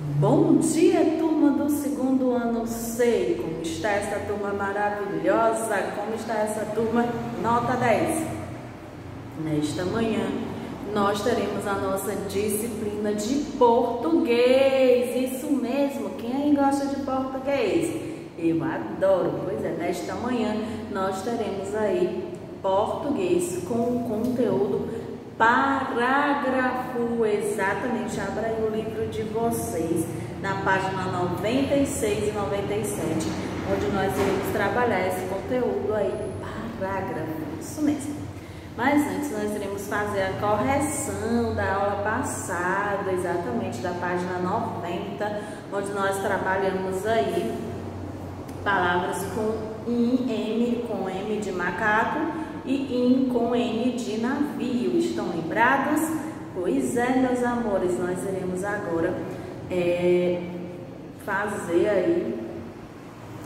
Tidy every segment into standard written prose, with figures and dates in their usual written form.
Bom dia, turma do segundo ano C. Como está essa turma maravilhosa? Como está essa turma nota 10? Nesta manhã, nós teremos a nossa disciplina de português. Isso mesmo, quem aí gosta de português? Eu adoro. Pois é, nesta manhã, nós teremos aí português com conteúdo parágrafo, exatamente. Abra aí o livro de vocês na página 96 e 97, onde nós iremos trabalhar esse conteúdo aí, parágrafo, isso mesmo. Mas antes nós iremos fazer a correção da aula passada, exatamente da página 90, onde nós trabalhamos aí palavras com IM, com M de macaco, e IN com N de navio. Estão lembrados? Pois é, meus amores, nós iremos agora fazer aí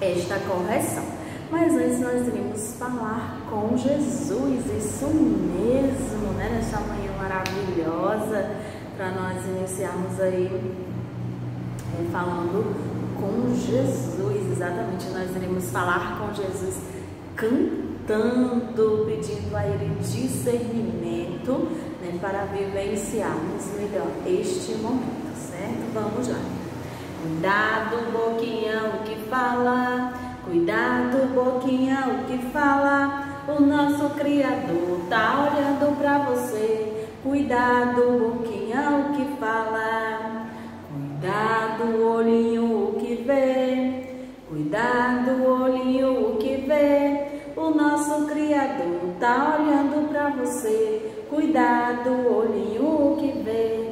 esta correção. Mas antes nós iremos falar com Jesus, isso mesmo, né? Nessa manhã maravilhosa, para nós iniciarmos aí falando com Jesus, exatamente. Nós iremos falar com Jesus cantando, pedindo a Ele discernimento, né, para vivenciarmos melhor este momento, certo? Vamos lá. Cuidado, boquinha, o que fala, cuidado, boquinha, o que fala, o nosso Criador tá olhando para você. Cuidado, boquinha, o que fala, cuidado, olhinho, o que vê, cuidado, olhinho, o que vê, o nosso Criador tá olhando para você. Cuidado, olhinho, o que vê,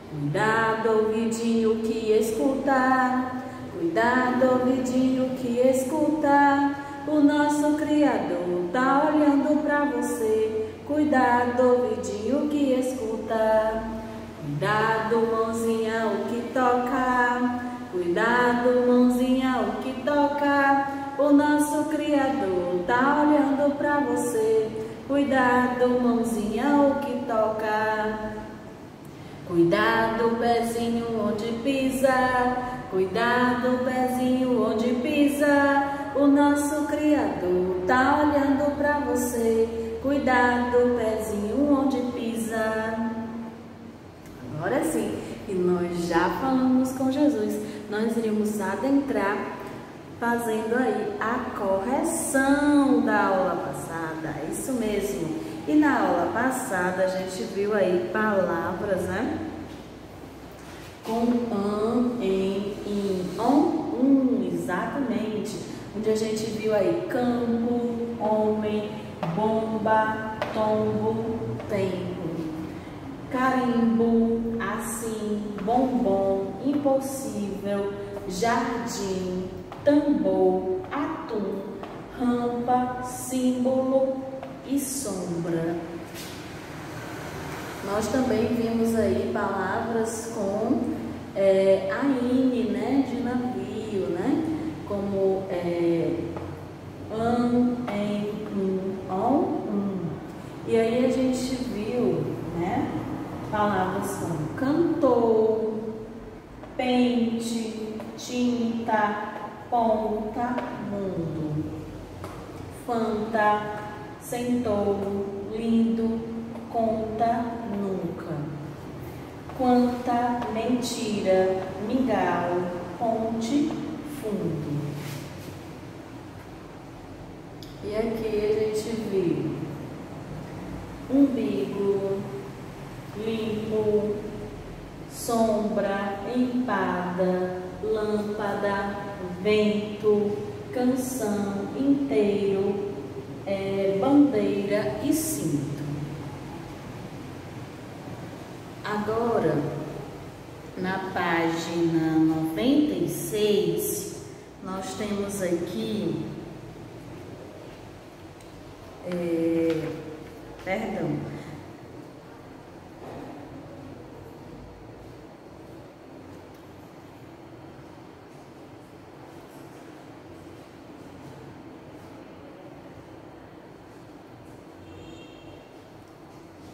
cuidado, ouvidinho, que escuta, cuidado, ouvidinho, que escuta, o nosso Criador tá olhando para você. Cuidado, ouvidinho, que escuta, cuidado, mãozinha, o que toca, cuidado, mãozinha, o que toca, o nosso Criador tá olhando para você. Cuidado, mãozinha, o que toca, cuidado, pezinho, onde pisa, cuidado, pezinho, onde pisa, o nosso Criador tá olhando para você. Cuidado, pezinho, onde pisa. Agora sim, e nós já falamos com Jesus, nós iremos adentrar fazendo aí a correção da aula passada, é isso mesmo. E na aula passada a gente viu aí palavras, né? Com an, em, in, on, exatamente. Onde a gente viu aí campo, homem, bomba, tombo, tempo, carimbo, assim, bombom, impossível, jardim, tambor, atum, rampa, símbolo e sombra. Nós também vimos aí palavras com AINE, né, de navio, né, como an, em, on. E aí a gente viu, né, palavras como cantor, pente, tinta, ponta, mundo, fanta, sentou, lindo, conta, nunca, quanta, mentira, mingau, ponte, fundo. E aqui a gente viu umbigo, limpo, sombra, empada, lâmpada, vento, canção, inteiro, bandeira e cinto. Agora, na página 96, nós temos aqui,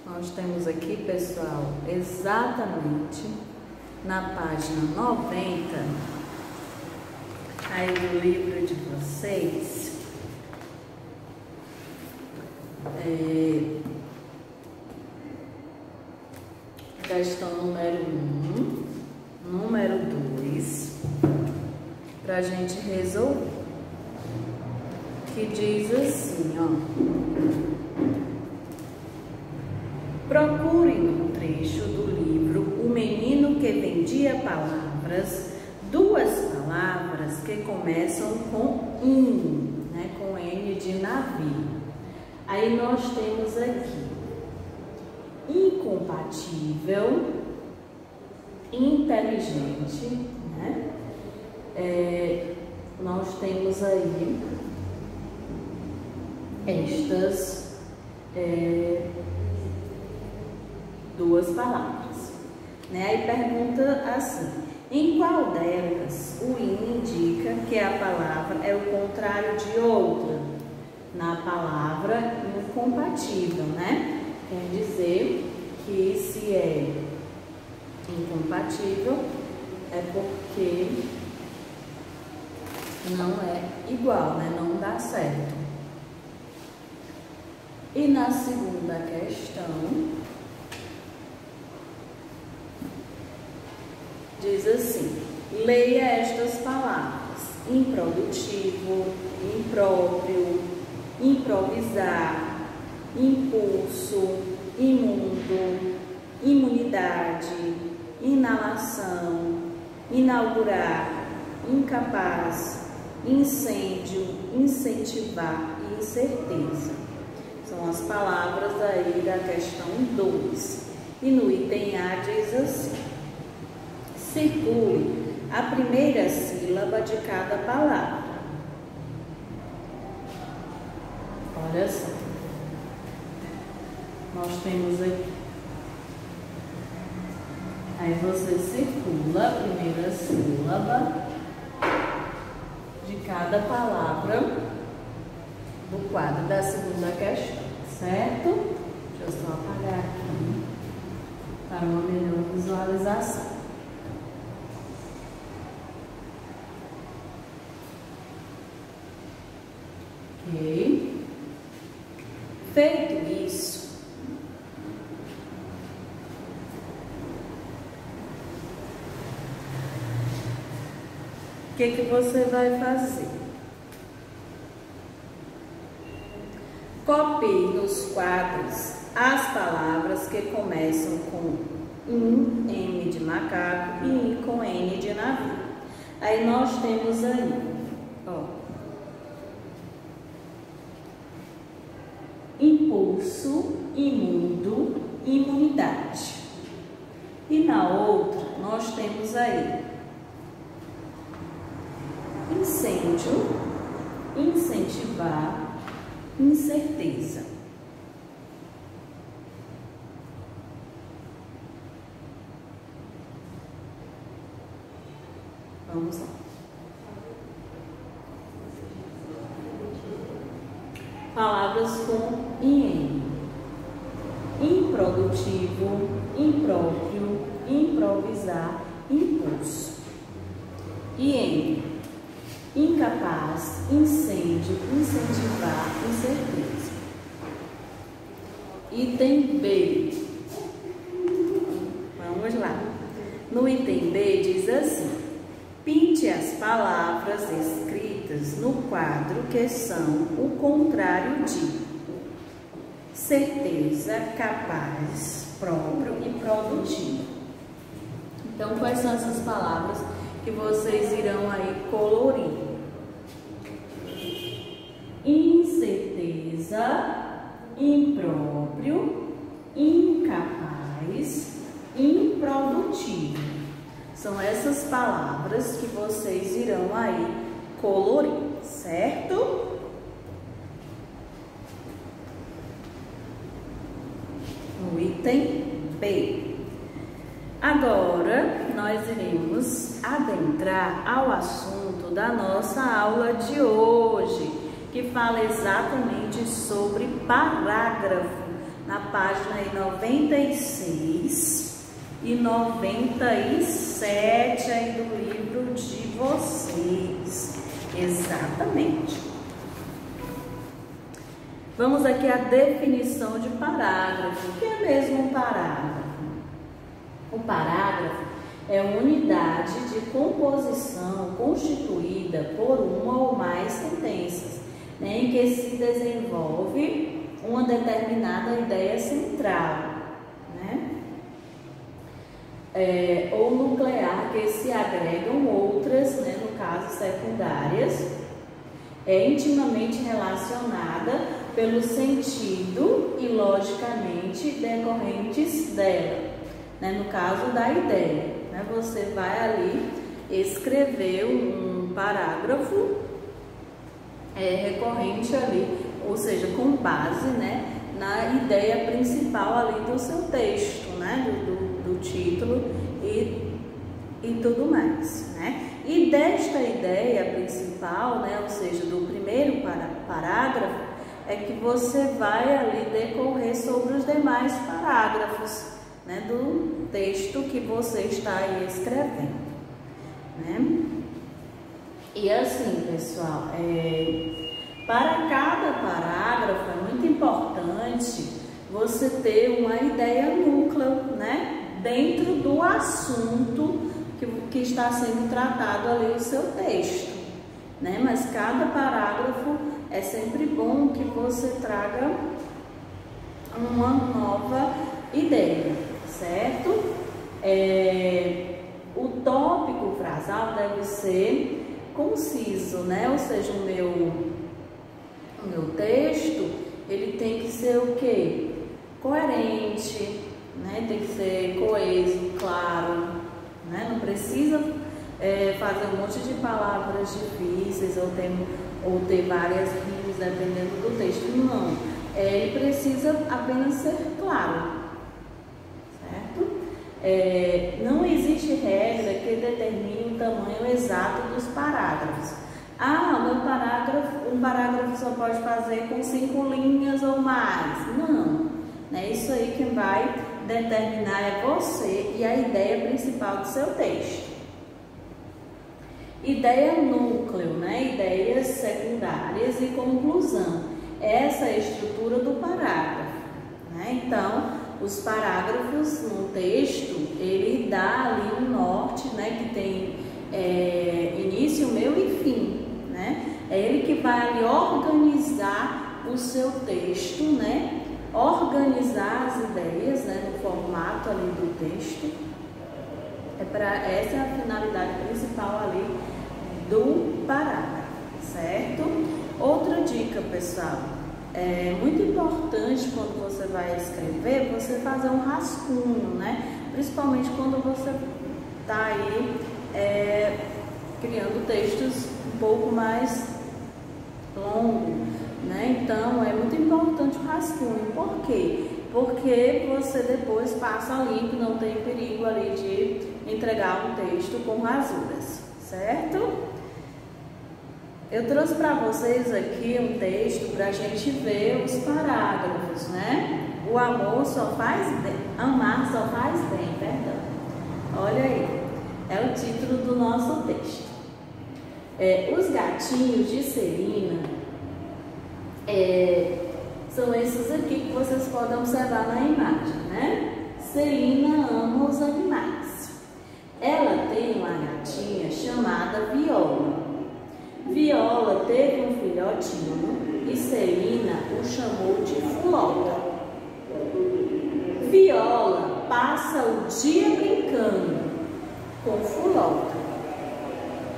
Nós temos aqui, pessoal, exatamente na página 90, aí no livro de vocês, questão número 1, número 2, para a gente resolver, que diz assim, ó: procure no trecho do livro O Menino que Vendia Palavras, duas palavras que começam com in, né, com N de navio. Aí nós temos aqui incompatível, inteligente, né? Nós temos aí estas duas palavras, né? Aí pergunta assim: em qual delas o in indica que a palavra é o contrário de outra? Na palavra incompatível, né? Quer dizer que se é incompatível é porque não é igual, né? Não dá certo. E na segunda questão diz assim: leia estas palavras: improdutivo, impróprio, improvisar, impulso, imundo, imunidade, inalação, inaugurar, incapaz, incêndio, incentivar e incerteza. São as palavras aí da questão 2. E no item A diz assim: circule a primeira sílaba de cada palavra. Olha só, nós temos aqui. Aí você circula a primeira sílaba de cada palavra do quadro da segunda questão, certo? Deixa eu só apagar aqui para uma melhor visualização. Ok? Feito isso, o que você vai fazer? Copie nos quadros as palavras que começam com in, M de macaco, e in com N de navio. Aí nós temos aí, ó, impulso, imundo, imunidade. E na outra nós temos aí incêndio, incentivar, incerteza. Vamos lá. Palavras com IN: improdutivo, impróprio, improvisar, impulso. IN: incapaz, incêndio, incentivar, incerteza. Item B. Vamos lá. No item B diz assim: pinte as palavras escritas no quadro que são o contrário de certeza, capaz, próprio e produtivo. Então, quais são essas palavras que vocês irão aí colorir? Incerteza, impróprio, incapaz, improdutivo. São essas palavras que vocês irão aí colorir, certo? No item B. Agora, nós iremos adentrar ao assunto da nossa aula de hoje, que fala exatamente sobre parágrafo, na página 96, aí do livro de vocês. Exatamente. Vamos aqui à definição de parágrafo. O que é mesmo um parágrafo? O parágrafo é uma unidade de composição constituída por uma ou mais sentenças, né, em que se desenvolve uma determinada ideia central, né, ou nuclear, que se agregam outras, né, no caso secundárias, é intimamente relacionada pelo sentido e logicamente decorrentes dela, né, no caso da ideia. Né, você vai ali escrever um parágrafo recorrente ali, ou seja, com base, né, na ideia principal ali do seu texto, né, do título e tudo mais, né? E desta ideia principal, né, ou seja, do primeiro parágrafo, é que você vai ali decorrer sobre os demais parágrafos, né, do texto que você está aí escrevendo, né? E assim, pessoal, para cada parágrafo é muito importante você ter uma ideia núcleo, né, dentro do assunto que está sendo tratado ali o seu texto, né? Mas cada parágrafo é sempre bom que você traga uma nova ideia, certo? O tópico frasal deve ser conciso, né? Ou seja, o meu texto, ele tem que ser o quê? Coerente, né? Tem que ser coeso, claro, né? Não precisa fazer um monte de palavras difíceis ou ter várias rimas dependendo do texto. Não, ele precisa apenas ser claro, certo? Não existe regra que determine o tamanho exato dos parágrafos. Um parágrafo só pode fazer com 5 linhas ou mais. Não, né? Isso aí quem vai determinar é você e a ideia principal do seu texto. Ideia núcleo, né? Ideias secundárias e conclusão. Essa é a estrutura do parágrafo, né? Então, os parágrafos no texto, ele dá ali um norte, né? Que tem início, meio e fim, né? É ele que vai ali organizar o seu texto, né? Organizar as ideias, né? No formato ali do texto. Essa é a finalidade principal ali do parágrafo, certo? Outra dica, pessoal, é muito importante quando você vai escrever, você fazer um rascunho, né? Principalmente quando você está aí criando textos um pouco mais longos, né? Então, é muito importante o rascunho. Por quê? Porque você depois passa limpo, não tem perigo ali de entregar um texto com rasuras, certo? Eu trouxe para vocês aqui um texto para a gente ver os parágrafos, né? O amor só faz bem, amar só faz bem, perdão. Olha aí, é o título do nosso texto. Os gatinhos de Celina são esses aqui que vocês podem observar na imagem, né? Celina ama os animais. Ela tem uma gatinha chamada Viola. Viola teve um filhotinho e Celina o chamou de Fulota. Viola passa o dia brincando com Fulota.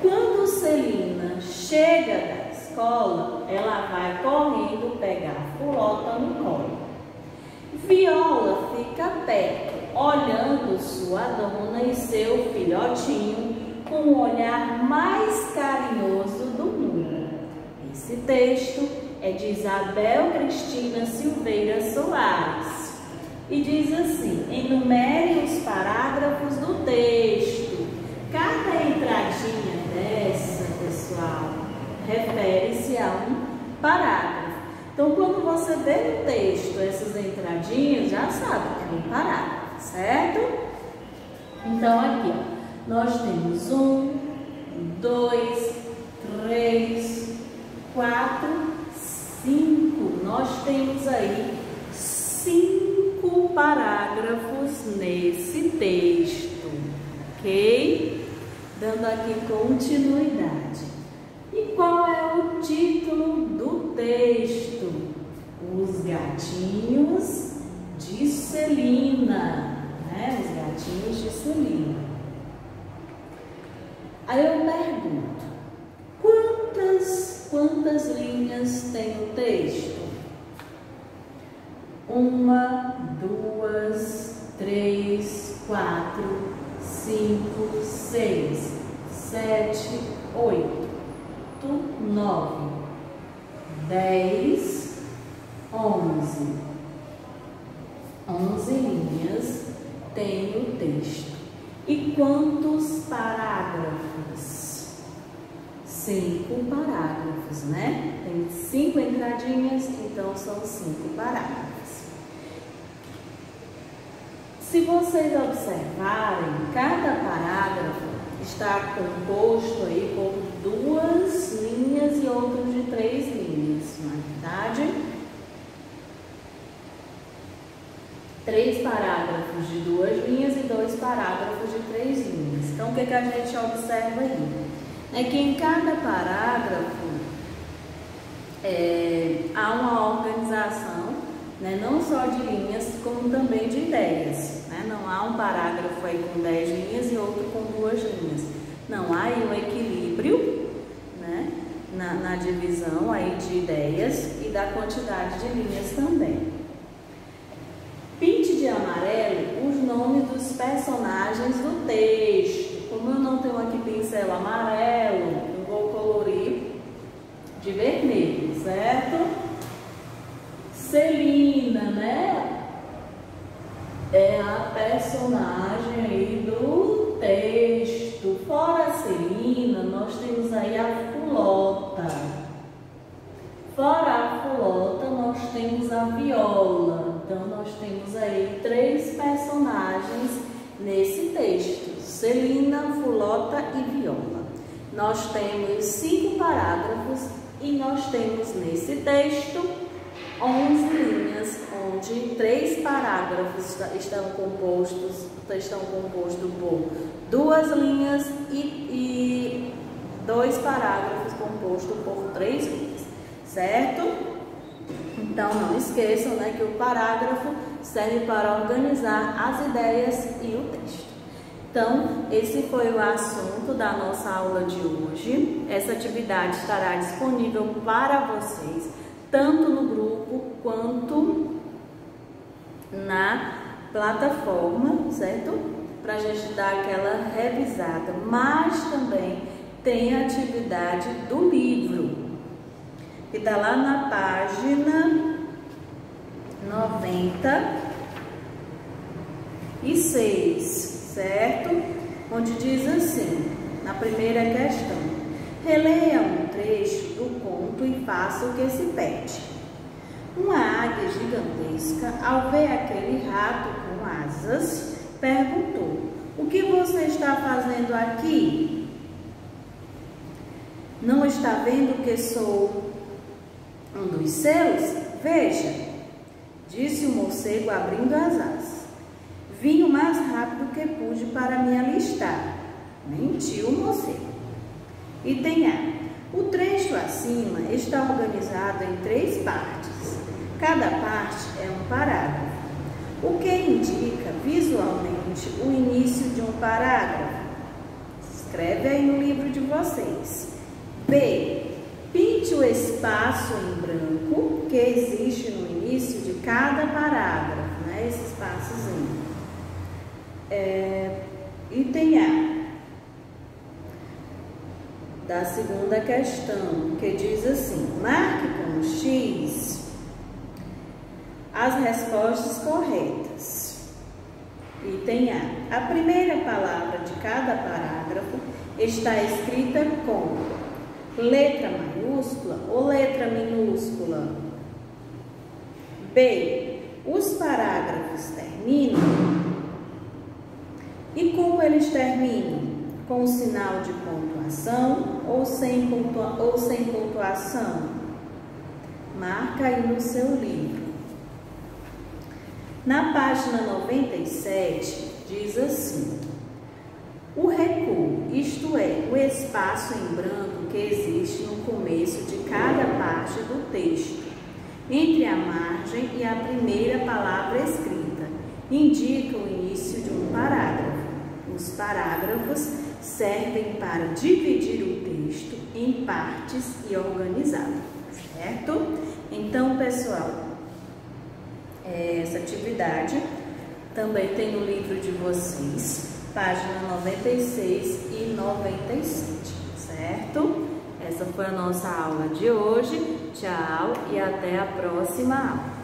Quando Celina chega da escola, ela vai correndo pegar Fulota no colo. Viola fica perto, olhando sua dona e seu filhotinho com o olhar mais carinhoso do mundo. Esse texto é de Isabel Cristina Silveira Soares e diz assim: enumere os parágrafos do texto. Cada entradinha dessa, pessoal, refere-se a um parágrafo. Então, quando você vê no texto essas entradinhas, já sabe que é um parágrafo, certo? Então, aqui, ó, nós temos 1, 2, 3, 4, 5. Nós temos aí 5 parágrafos nesse texto, ok? Dando aqui continuidade. E qual é o título do texto? Os gatinhos de Celina, né? Os gatinhos de Celina. Aí eu pergunto, quantas linhas tem o texto? 1, 2, 3, 4, 5, 6, 7, 8, 9, 10, 11. 11 linhas tem o texto. E quantos parágrafos? 5 parágrafos, né? Tem 5 entradinhas, então são 5 parágrafos. Se vocês observarem, cada parágrafo está composto aí por 2 linhas e outros de 3 linhas, não é verdade? 3 parágrafos de 2 linhas e 2 parágrafos de 3 linhas. Então, o que a gente observa aí? É que em cada parágrafo há uma organização, né, não só de linhas, como também de ideias. Né? Não há um parágrafo aí com 10 linhas e outro com 2 linhas. Não, há aí um equilíbrio, né, na divisão aí de ideias e da quantidade de linhas também. Pinte de amarelo os nomes dos personagens do texto. Como eu não tenho aqui pincel amarelo, eu vou colorir de vermelho, certo? Celina, né? É a personagem aí do texto. Fora a Celina, nós temos aí a Fulota. Fora a Fulota, nós temos a Viola. Então, nós temos aí 3 personagens nesse texto: Celina, Fulota e Viola. Nós temos 5 parágrafos e nós temos nesse texto 11 linhas, onde 3 parágrafos estão compostos por 2 linhas e 2 parágrafos compostos por 3 linhas, certo? Então, não esqueçam, né, que o parágrafo serve para organizar as ideias e o texto. Então, esse foi o assunto da nossa aula de hoje. Essa atividade estará disponível para vocês, tanto no grupo quanto na plataforma, certo? Para a gente dar aquela revisada. Mas também tem a atividade do livro, que está lá na página 96, certo? Onde diz assim, na primeira questão: releia um trecho do conto e faça o que se pede. Uma águia gigantesca, ao ver aquele rato com asas, perguntou: o que você está fazendo aqui? Não está vendo que sou um dos seus? Veja, disse o morcego abrindo as asas. Vim o mais rápido que pude para me alistar. Mentiu o morcego. Item A. O trecho acima está organizado em 3 partes. Cada parte é um parágrafo, o que indica visualmente o início de um parágrafo. Escreve aí no livro de vocês. B. Pinte o espaço em branco que existe no início de cada parágrafo, né? Esse espaçozinho. Item A. Da segunda questão, que diz assim: marque com X as respostas corretas. Item A. A primeira palavra de cada parágrafo está escrita com letra maiúscula ou letra minúscula. B. Os parágrafos terminam E como eles terminam? Com um sinal de pontuação ou sem pontuação? Marca aí no seu livro. Na página 97, diz assim: o recuo, isto é, o espaço em branco que existe no começo de cada parte do texto, entre a margem e a primeira palavra escrita, indica o início de um parágrafo. Os parágrafos servem para dividir o texto em partes e organizá-lo, certo? Então, pessoal, essa atividade também tem no livro de vocês, página 96 e 97, certo? Essa foi a nossa aula de hoje. Tchau e até a próxima aula.